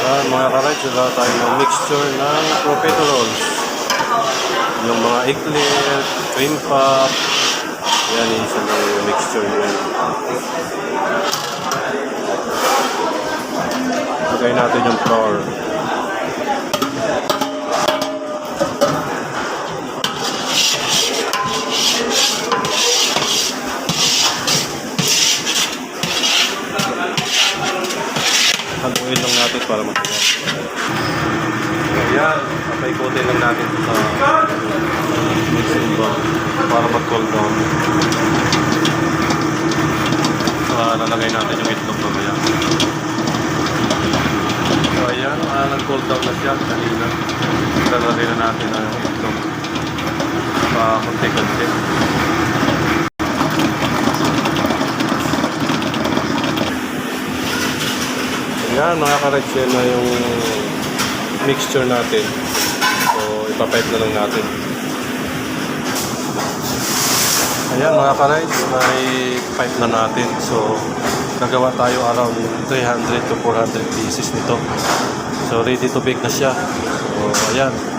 Mga ka-rights, wala tayo ng mixture ng profiteroles. Yung mga eclair, cream puff, yan isa na yung mixture yan. Lagay natin yung flour. Haluin lang natin para matigas. Ayan, papaikutin lang natin sa mixing bowl para mag-cool down. Lalagay natin yung itlog mamaya. So ayan, nag-cool down na siya kanina. Lalagay na natin ang itlog pa konti-konti. Ayan, mga ka-rights, yan na yung mixture natin. So ipapipe na lang natin. Ayan mga ka-rights, may pipe na natin. So nagawa tayo around 300 to 400 pieces nito. So ready to bake na siya. So ayan.